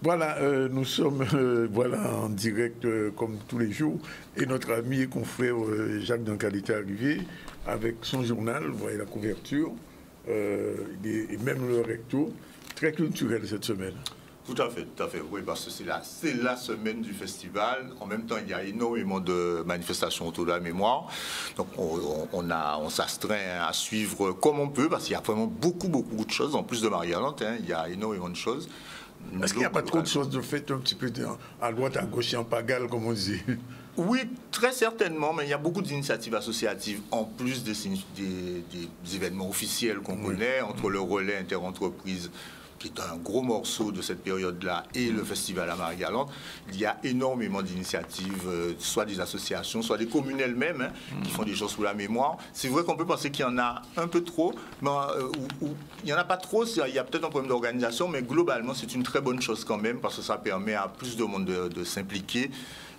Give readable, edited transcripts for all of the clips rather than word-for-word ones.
Voilà, nous sommes voilà, en direct comme tous les jours et notre ami et confrère Jacques Dankali est arrivé avec son journal, vous voyez la couverture et même le recto, très culturel cette semaine. Tout à fait, oui, parce que c'est la semaine du festival. En même temps, il y a énormément de manifestations autour de la mémoire. Donc, on s'astreint à suivre comme on peut, parce qu'il y a vraiment beaucoup de choses, en plus de Marie-Galante, hein, il y a énormément de choses. Est-ce qu'il n'y a pas trop de choses de fait un petit peu à droite, à gauche et en pagale, comme on dit? Oui, très certainement, mais il y a beaucoup d'initiatives associatives, en plus des événements officiels qu'on connaît, entre le relais interentreprise, qui est un gros morceau de cette période-là, et le festival à Marie-Galante. Il y a énormément d'initiatives, soit des associations, soit des communes elles-mêmes, hein, qui font des choses sous la mémoire. C'est vrai qu'on peut penser qu'il y en a un peu trop, mais il n'y en a pas trop, il y a peut-être un problème d'organisation, mais globalement, c'est une très bonne chose quand même, parce que ça permet à plus de monde de s'impliquer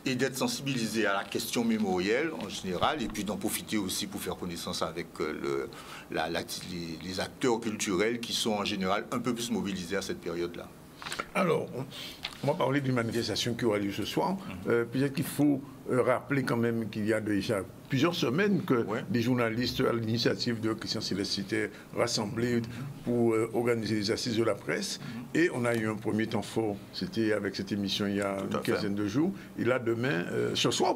et d'être sensibilisé à la question mémorielle en général, et puis d'en profiter aussi pour faire connaissance avec les acteurs culturels qui sont en général un peu plus mobilisés à cette période-là. Alors, on va parler d'une manifestation qui aura lieu ce soir. Peut-être qu'il faut rappeler quand même qu'il y a déjà plusieurs semaines que des journalistes, à l'initiative de Christian Céleste, s'étaient rassemblés pour organiser les assises de la presse. Et on a eu un premier temps fort, c'était avec cette émission il y a une quinzaine de jours. Et là, demain, ce soir.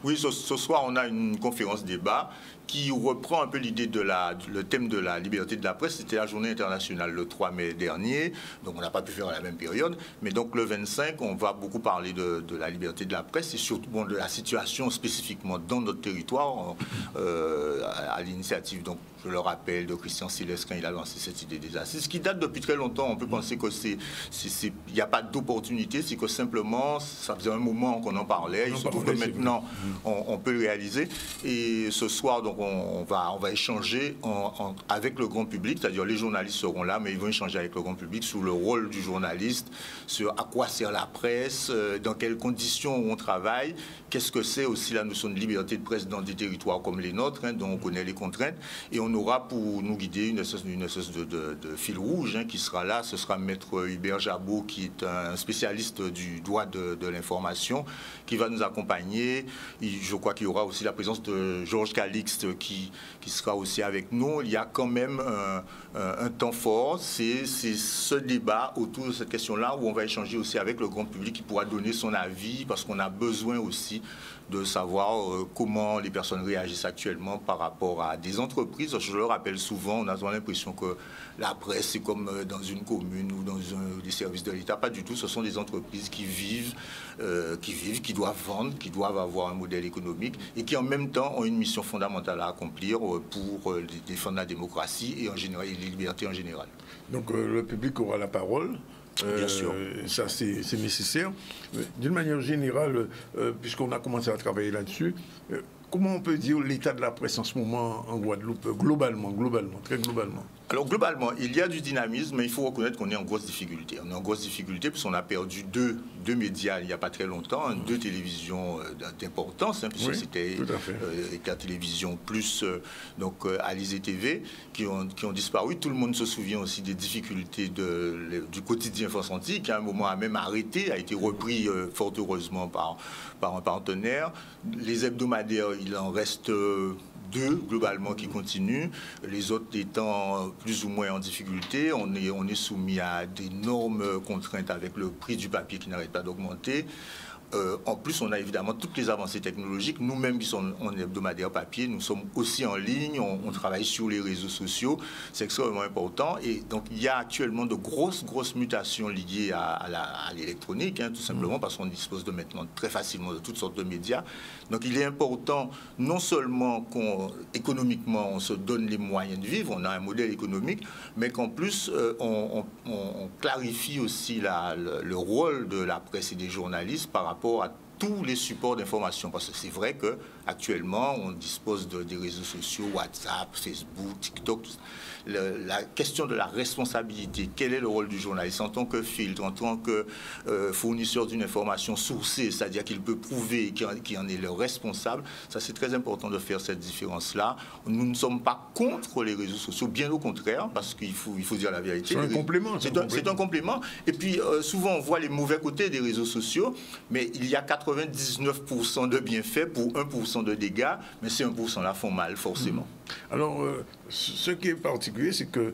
Oui, ce soir, on a une conférence débat qui reprend un peu l'idée le thème de la liberté de la presse. C'était la journée internationale le 3 mai dernier, donc on n'a pas pu faire à la même période. Mais donc le 25, on va beaucoup parler de la liberté de la presse et surtout de la situation spécifiquement dans notre territoire à l'initiative, donc je le rappelle, de Christian Céleste quand il a lancé cette idée des assises, qui date depuis très longtemps. On peut penser que il n'y a pas d'opportunité, c'est que simplement, ça faisait un moment qu'on en parlait. Il se trouve que maintenant, on peut le réaliser. Et ce soir, donc, on va échanger avec le grand public, c'est-à-dire les journalistes seront là, mais ils vont échanger avec le grand public sur le rôle du journaliste, sur à quoi sert la presse, dans quelles conditions on travaille, qu'est-ce que c'est aussi la notion de liberté de presse dans des territoires comme les nôtres, hein, dont on connaît les contraintes. Et on aura pour nous guider une espèce de fil rouge hein, qui sera là. Ce sera Maître Hubert Jabot, qui est un spécialiste du droit de l'information, qui va nous accompagner. Et je crois qu'il y aura aussi la présence de Georges Calixte qui sera aussi avec nous. Il y a quand même un temps fort. C'est ce débat autour de cette question-là où on va échanger aussi avec le grand public qui pourra donner son avis, parce qu'on a besoin aussi de savoir comment les personnes réagissent actuellement par rapport à des entreprises. Je le rappelle souvent, on a l'impression que la presse, c'est comme dans une commune ou dans des services de l'État. Pas du tout, ce sont des entreprises qui vivent, qui doivent vendre, qui doivent avoir un modèle économique et qui en même temps ont une mission fondamentale à accomplir pour défendre la démocratie et en général, les libertés en général. Donc le public aura la parole. Bien sûr. Ça, c'est nécessaire. D'une manière générale, puisqu'on a commencé à travailler là-dessus, comment on peut dire l'état de la presse en ce moment en Guadeloupe, globalement, très globalement? Alors globalement, il y a du dynamisme, mais il faut reconnaître qu'on est en grosse difficulté. On est en grosse difficulté puisqu'on a perdu deux médias il n'y a pas très longtemps, deux télévisions d'importance, hein, puisque c'était État Télévision plus donc Alizé TV qui ont disparu. Tout le monde se souvient aussi des difficultés du quotidien France-Antique, qui à un moment a même arrêté, a été repris fort heureusement par un partenaire. Les hebdomadaires, il en reste deux globalement qui continuent, les autres étant plus ou moins en difficulté. On est soumis à d'énormes contraintes avec le prix du papier qui n'arrête pas d'augmenter. En plus, on a évidemment toutes les avancées technologiques. Nous-mêmes qui sommes en hebdomadaire papier, nous sommes aussi en ligne, on travaille sur les réseaux sociaux. C'est extrêmement important. Et donc, il y a actuellement de grosses mutations liées à l'électronique, hein, tout simplement parce qu'on dispose maintenant très facilement de toutes sortes de médias. Donc, il est important, non seulement qu'économiquement, on se donne les moyens de vivre, on a un modèle économique, mais qu'en plus, on clarifie aussi le rôle de la presse et des journalistes par rapport à tous les supports d'information. Parce que c'est vrai que Actuellement, on dispose des réseaux sociaux, WhatsApp, Facebook, TikTok, tout ça. La question de la responsabilité, quel est le rôle du journaliste en tant que filtre, en tant que fournisseur d'une information sourcée, c'est-à-dire qu'il peut prouver qu'il en est le responsable, ça c'est très important de faire cette différence-là. Nous ne sommes pas contre les réseaux sociaux, bien au contraire, parce qu'il faut dire la vérité. C'est un complément. C'est un complément. Et puis souvent on voit les mauvais côtés des réseaux sociaux, mais il y a 99% de bienfaits pour 1% de dégâts, mais ces 1% là font mal forcément. Alors, ce qui est particulier, c'est que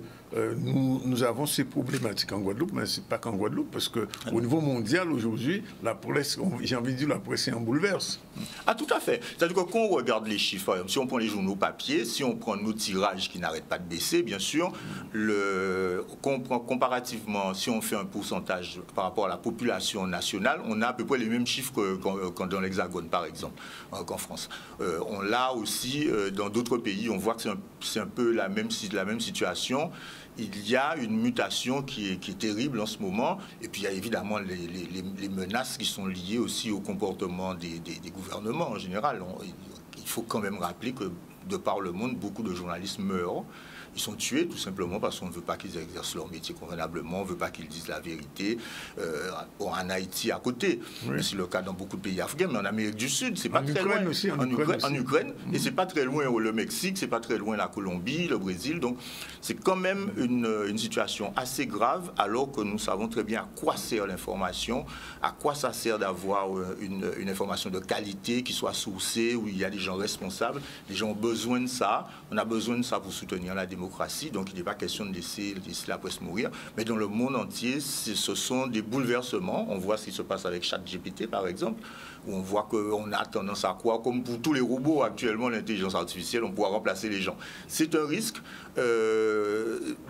nous avons ces problématiques en Guadeloupe, mais ce n'est pas qu'en Guadeloupe, parce qu'au niveau mondial, aujourd'hui, la presse, j'ai envie de dire, la presse est en bouleverse. Ah, tout à fait. C'est-à-dire que quand on regarde les chiffres, par exemple, si on prend les journaux papier, si on prend nos tirages qui n'arrêtent pas de baisser, bien sûr, comparativement, si on fait un pourcentage par rapport à la population nationale, on a à peu près les mêmes chiffres que dans l'Hexagone, par exemple, qu'en France. On l'a aussi dans d'autres pays, on voit que c'est un peu la même situation. Il y a une mutation qui est terrible en ce moment. Et puis il y a évidemment les menaces qui sont liées aussi au comportement des gouvernements en général. Il faut quand même rappeler que de par le monde, beaucoup de journalistes meurent. Ils sont tués tout simplement parce qu'on ne veut pas qu'ils exercent leur métier convenablement, on ne veut pas qu'ils disent la vérité. En Haïti à côté, c'est le cas dans beaucoup de pays africains, mais en Amérique du Sud, c'est pas très loin. Aussi, en Ukraine, et c'est pas très loin le Mexique, c'est pas très loin la Colombie, le Brésil. Donc c'est quand même une situation assez grave, alors que nous savons très bien à quoi sert l'information, à quoi ça sert d'avoir une information de qualité qui soit sourcée, où il y a des gens responsables. Les gens ont besoin de ça. On a besoin de ça pour soutenir la démocratie. Donc il n'est pas question de laisser la presse mourir. Mais dans le monde entier, ce sont des bouleversements. On voit ce qui se passe avec ChatGPT, par exemple, où on voit qu'on a tendance à croire, comme pour tous les robots actuellement, l'intelligence artificielle, on pourra remplacer les gens. C'est un risque,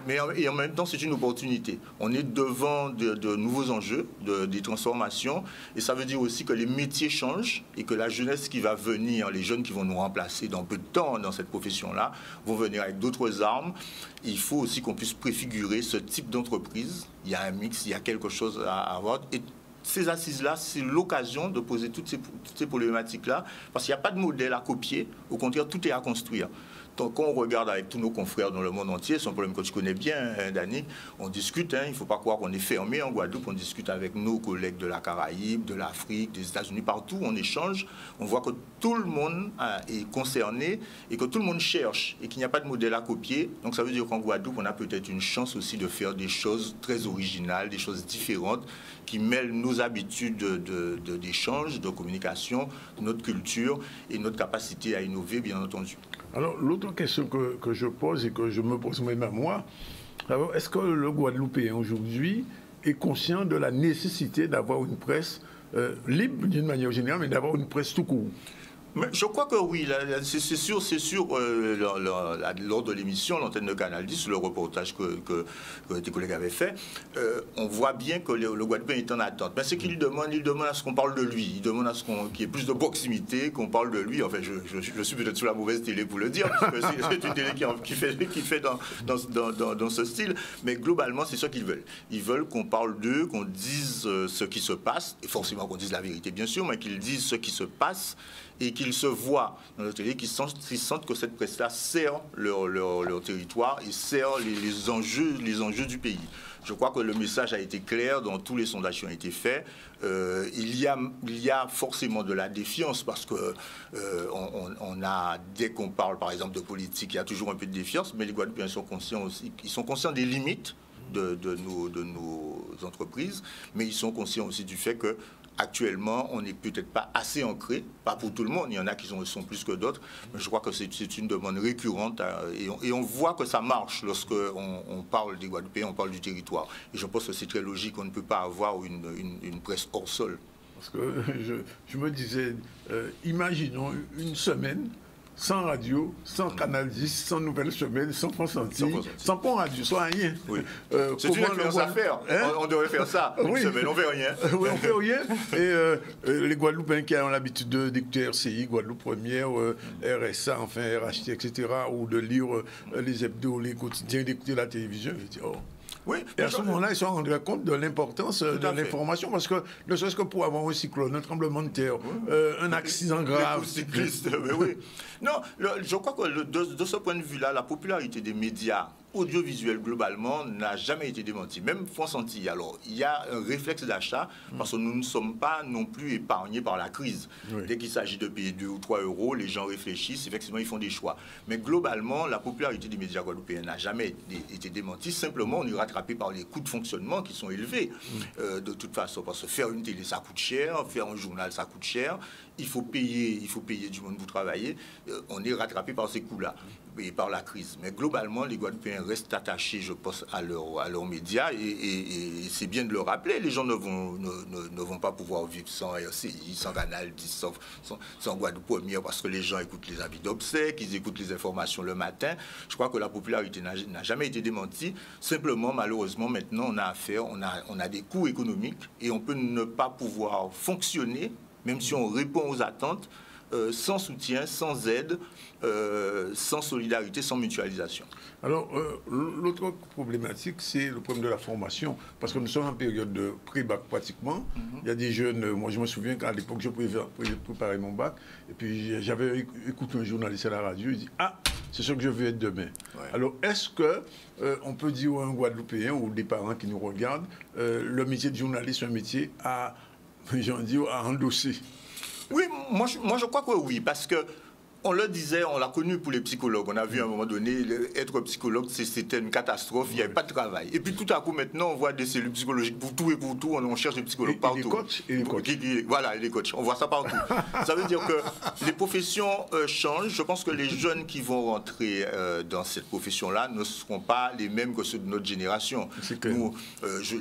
mais en même temps, c'est une opportunité. On est devant de nouveaux enjeux, des transformations, et ça veut dire aussi que les métiers changent et que la jeunesse qui va venir, les jeunes qui vont nous remplacer dans peu de temps dans cette profession-là, vont venir avec d'autres armes. Il faut aussi qu'on puisse préfigurer ce type d'entreprise. Il y a un mix, il y a quelque chose à avoir. Et ces assises-là, c'est l'occasion de poser toutes ces problématiques-là, parce qu'il n'y a pas de modèle à copier. Au contraire, tout est à construire. Donc, quand on regarde avec tous nos confrères dans le monde entier, c'est un problème que tu connais bien, Dani, on discute, il ne faut pas croire qu'on est fermé en Guadeloupe, on discute avec nos collègues de la Caraïbe, de l'Afrique, des États-Unis, partout, on échange, on voit que tout le monde est concerné et que tout le monde cherche et qu'il n'y a pas de modèle à copier. Donc ça veut dire qu'en Guadeloupe, on a peut-être une chance aussi de faire des choses très originales, des choses différentes, qui mêlent nos habitudes d'échange, de communication, notre culture et notre capacité à innover, bien entendu. Alors, l'autre question que je pose et que je me pose même à moi, est-ce que le Guadeloupéen aujourd'hui est conscient de la nécessité d'avoir une presse libre d'une manière générale, mais d'avoir une presse tout court? Mais je crois que oui, c'est sûr, lors de l'émission, l'antenne de Canal 10, le reportage que tes collègues avaient fait, on voit bien que le Guadeloupéen est en attente. Mais ce qu'il demande, il demande à ce qu'on parle de lui, il demande à ce qu'il y ait plus de proximité, qu'on parle de lui. Enfin, je suis peut-être sur la mauvaise télé pour le dire, parce que c'est une télé qui fait dans ce style, mais globalement, c'est ce qu'ils veulent. Ils veulent qu'on parle d'eux, qu'on dise ce qui se passe, et forcément qu'on dise la vérité, bien sûr, mais qu'ils disent ce qui se passe, et qu'ils se voient dans notre télé, qu'ils sentent que cette presse-là sert leur territoire et sert les enjeux du pays. Je crois que le message a été clair dans tous les sondages qui ont été faits. Il y a forcément de la défiance parce que dès qu'on parle par exemple de politique, il y a toujours un peu de défiance, mais les Guadeloupéens sont conscients aussi, ils sont conscients des limites de nos entreprises, mais ils sont conscients aussi du fait que actuellement, on n'est peut-être pas assez ancré, pas pour tout le monde, il y en a qui sont plus que d'autres, mais je crois que c'est une demande récurrente et on voit que ça marche lorsque on parle des Guadeloupéens, on parle du territoire. Et je pense que c'est très logique, on ne peut pas avoir une presse hors sol. Parce que je me disais, imaginons une semaine sans radio, sans Canal 10, sans Nouvelle Semaine, sans France Antille, sans Pont Radio, sans rien. Oui. C'est une expérience à faire. On devrait faire ça. Une semaine, on ne fait rien. Oui, on ne fait rien. Et les Guadeloupéens qui ont l'habitude d'écouter RCI, Guadeloupe Première, RSA, enfin RHT, etc., ou de lire les hebdos, les quotidiens, d'écouter la télévision, je dis, oh. Oui, et à ce moment-là, ils se sont rendus compte de l'importance de l'information, parce que ne serait-ce que pour avoir un cyclone, un tremblement de terre, un accident grave. Cycliste, oui. Non, je crois que de ce point de vue-là, la popularité des médias audiovisuel globalement n'a jamais été démenti. Même France Antilles, alors, il y a un réflexe d'achat parce que nous ne sommes pas non plus épargnés par la crise. Oui. Dès qu'il s'agit de payer 2 ou 3 euros, les gens réfléchissent, effectivement, ils font des choix. Mais globalement, la popularité des médias guadeloupéens n'a jamais été démentie. Simplement, on est rattrapé par les coûts de fonctionnement qui sont élevés. De toute façon, parce que faire une télé, ça coûte cher, faire un journal, ça coûte cher. Il faut payer du monde pour travailler. On est rattrapé par ces coûts-là et par la crise. Mais globalement, les Guadeloupéens restent attachés, je pense, à leurs médias et c'est bien de le rappeler. Les gens ne vont pas pouvoir vivre sans RCI, sans Canal 10, sans Guadeloupe Première, parce que les gens écoutent les avis d'obsèques, ils écoutent les informations le matin. Je crois que la popularité n'a jamais été démentie. Simplement, malheureusement, maintenant, on a des coûts économiques et on peut ne pas pouvoir fonctionner, même si on répond aux attentes, sans soutien, sans aide, sans solidarité, sans mutualisation. Alors, l'autre problématique, c'est le problème de la formation. Parce que nous sommes en période de pré-bac pratiquement. Il y a des jeunes, moi je me souviens qu'à l'époque, je préparais mon bac. Et puis j'avais écouté un journaliste à la radio, il dit « Ah, c'est ce que je veux être demain. Ouais. » Alors, est-ce qu'on peut dire à un Guadeloupéen ou des parents qui nous regardent, le métier de journaliste, c'est un métier à endosser? Oui, moi je crois que oui, parce que on le disait, on l'a connu pour les psychologues. On a vu à un moment donné, être psychologue, c'était une catastrophe, il n'y avait pas de travail. Et puis tout à coup, maintenant, on voit des cellules psychologiques pour tout et pour tout, on cherche des psychologues partout. Et les coachs. Voilà, les coachs, on voit ça partout. Ça veut dire que les professions changent. Je pense que les jeunes qui vont rentrer dans cette profession-là ne seront pas les mêmes que ceux de notre génération. Nous,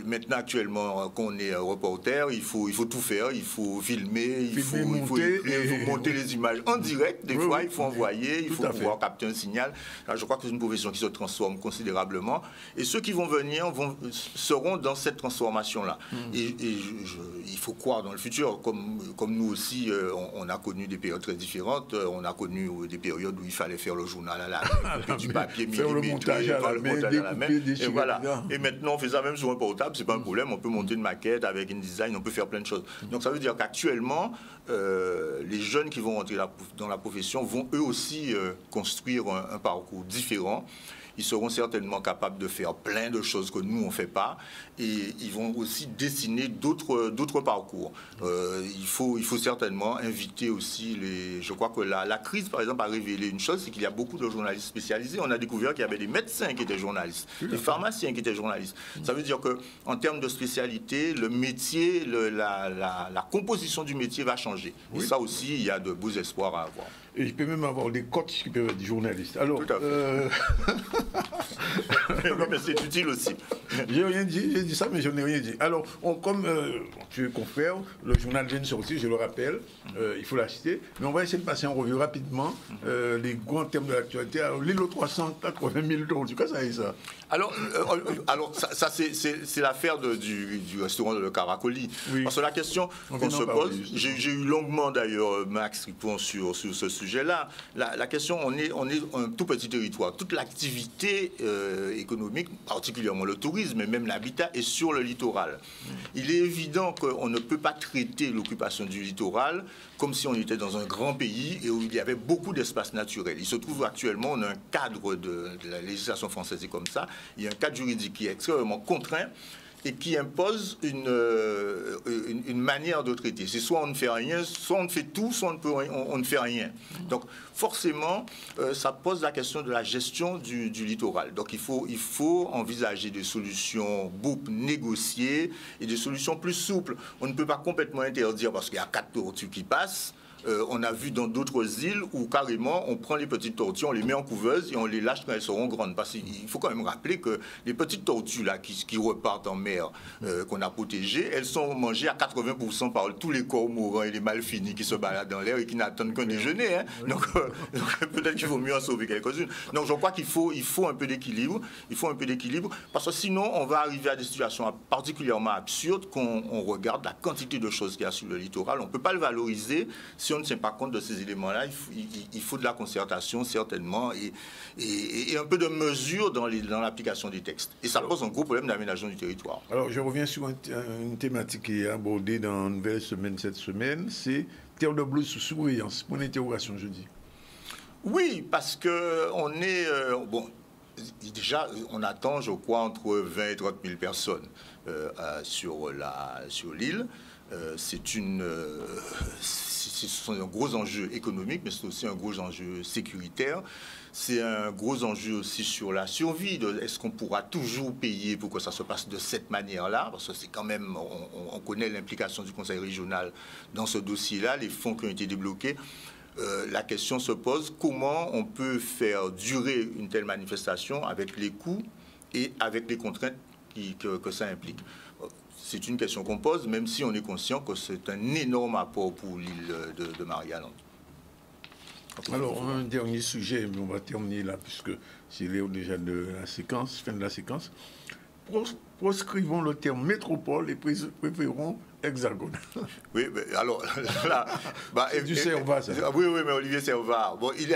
maintenant, actuellement, qu'on est reporter, il faut tout faire, il faut filmer, il faut monter les images en direct, des fois. Il faut envoyer, il faut pouvoir capter un signal. Alors, je crois que c'est une profession qui se transforme considérablement. Et ceux qui vont venir seront dans cette transformation-là. Et il faut croire dans le futur. Comme nous aussi, on a connu des périodes très différentes. On a connu des périodes où il fallait faire le journal à la main, du papier millimétré, faire le montage à la main. Et voilà. Et maintenant, on fait ça même sur un portable. C'est pas un problème. On peut monter une maquette avec une design. On peut faire plein de choses. Donc, ça veut dire qu'actuellement, les jeunes qui vont rentrer dans la profession vont eux aussi construire un parcours différent. Ils seront certainement capables de faire plein de choses que nous, on ne fait pas. Et ils vont aussi dessiner d'autres parcours. Il faut certainement inviter aussi je crois que la crise, par exemple, a révélé une chose, c'est qu'il y a beaucoup de journalistes spécialisés. On a découvert qu'il y avait des médecins qui étaient journalistes, des pharmaciens qui étaient journalistes. Ça veut dire qu'en termes de spécialité, le métier, la composition du métier va changer. Oui. Et ça aussi, il y a de beaux espoirs à avoir. Et il peut même avoir des coachs qui peuvent être des journalistes. Alors, tout à fait. Mais c'est utile aussi. J'ai rien dit, j'ai dit ça, mais je n'ai rien dit. Alors, comme tu es confrère, le journal vient de sortir, je le rappelle, il faut l'acheter. Mais on va essayer de passer en revue rapidement les grands thèmes de l'actualité. Alors, l'île aux 380 000 tonnes, en tout cas, ça y est ça. Alors ça c'est l'affaire du restaurant de Le Caracoli. Oui. Parce que la question qu'on se pose, j'ai eu longuement d'ailleurs Max répond sur ce sujet-là. La question, on est un tout petit territoire. Toute l'activité économique, particulièrement le tourisme et même l'habitat, est sur le littoral. Il est évident qu'on ne peut pas traiter l'occupation du littoral comme si on était dans un grand pays et où il y avait beaucoup d'espaces naturels. Il se trouve actuellement, on a un cadre de la législation française est comme ça, il y a un cadre juridique qui est extrêmement contraint et qui impose une manière de traiter. C'est soit on ne fait rien, soit on fait tout, soit on ne fait rien. Donc forcément, ça pose la question de la gestion du littoral. Donc il faut envisager des solutions BOUP négociées et des solutions plus souples. On ne peut pas complètement interdire parce qu'il y a 4 tortues qui passent. On a vu dans d'autres îles où carrément on prend les petites tortues, on les met en couveuse et on les lâche quand elles seront grandes. Parce qu'il faut quand même rappeler que les petites tortues là, qui repartent en mer, qu'on a protégées, elles sont mangées à 80% par tous les corps mourants et les malfinis qui se baladent dans l'air et qui n'attendent qu'un déjeuner. Hein. Donc peut-être qu'il vaut mieux en sauver quelques-unes. Donc je crois qu'il faut un peu d'équilibre. Il faut un peu d'équilibre parce que sinon on va arriver à des situations particulièrement absurdes qu'on regarde la quantité de choses qu'il y a sur le littoral. On ne peut pas le valoriser si si on ne tient pas compte de ces éléments-là, il faut de la concertation, certainement, et un peu de mesure dans l'application des textes. Et ça pose un gros problème d'aménagement du territoire. Alors, je reviens sur une thématique qui est abordée dans Nouvelle Semaine cette semaine, c'est Terre de Blues sous surveillance. Point d'interrogation, je dis. Oui, parce qu'on est... déjà, on attend, je crois, entre 20 et 30 000 personnes sur l'île. Ce sont un gros enjeu économique, mais c'est aussi un gros enjeu sécuritaire. C'est un gros enjeu aussi sur la survie. Est-ce qu'on pourra toujours payer pour que ça se passe de cette manière-là? Parce que c'est quand même, on connaît l'implication du Conseil régional dans ce dossier-là, les fonds qui ont été débloqués. La question se pose, comment on peut faire durer une telle manifestation avec les coûts et avec les contraintes que ça implique? C'est une question qu'on pose, même si on est conscient que c'est un énorme apport pour l'île de Marie-Galante. Alors, un dernier sujet, mais on va terminer là, puisque c'est l'heure déjà de la séquence, fin de la séquence. Proscrivons le terme métropole et préférons Hexagone. Oui, mais alors là, c'est du Servat, ça. Oui, mais Olivier Servat, bon, il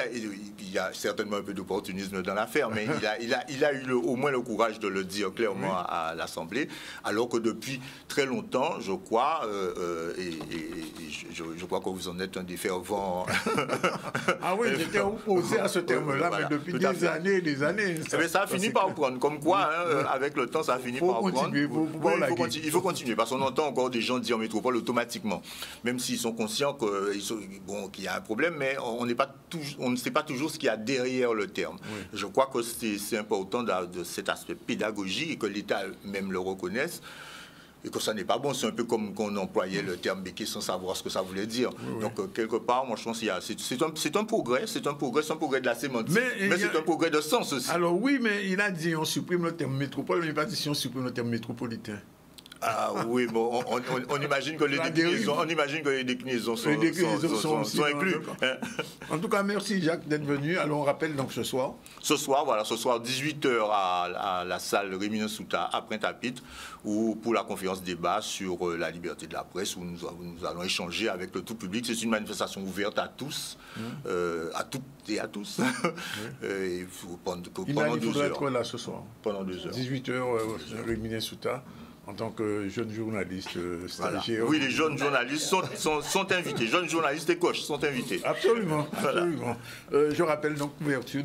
y a certainement un peu d'opportunisme dans l'affaire, mais il a eu au moins le courage de le dire clairement à l'Assemblée, alors que depuis très longtemps, je crois, je crois que vous en êtes un des fervents. Ah oui, j'étais opposé à ce terme-là, mais depuis des années et des années. Mais ça a fini par prendre, comme quoi, avec le temps, ça a fini par prendre. Il faut continuer, parce qu'on entend encore des gens dire métropole automatiquement, même s'ils sont conscients qu'il y a un problème, mais on ne sait pas toujours ce qu'il y a derrière le terme. Oui. Je crois que c'est important de cet aspect pédagogique et que l'État même le reconnaisse. Et que ça n'est pas bon, c'est un peu comme qu'on employait le terme béquet sans savoir ce que ça voulait dire. Oui. Donc, quelque part, moi, je pense qu'il y a... C'est un progrès de la sémantique, mais c'est un progrès de sens aussi. Alors oui, mais il a dit on supprime le terme métropole, mais il n'a pas dit si on supprime le terme métropolitain. Ah oui, bon, on imagine que les déclinaisons sont incluses. En tout cas, merci Jacques d'être venu. Alors on rappelle donc ce soir. Ce soir, 18h à la salle Rémy Souta à Pointe-à-Pitre, pour la conférence débat sur la liberté de la presse, où nous allons échanger avec le tout public. C'est une manifestation ouverte à tous, à toutes et à tous. Et pendant 2 heures. Être là ce soir. Pendant 2 heures. 18h Rémy Souta. En tant que jeune journaliste stagiaire. Voilà. Oui, les jeunes journalistes sont invités. Jeunes journalistes et coachs sont invités. Absolument, absolument. Voilà. Je rappelle donc couverture,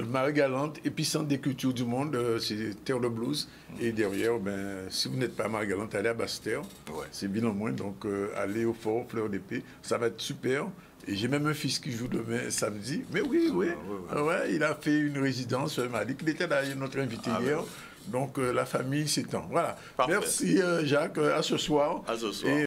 Marie-Galante, épicentre des cultures du monde, c'est Terre de Blues. Et derrière, si vous n'êtes pas à Marie-Galante, allez à Basse-Terre. Ouais. C'est bien au moins, donc allez au fort, Fleur d'Épée. Ça va être super. Et j'ai même un fils qui joue demain samedi. Mais oui, il a fait une résidence, m'a dit qu'il était là, notre invité hier. Donc la famille s'étend. Voilà. Parfait. Merci Jacques, à ce soir. À ce soir.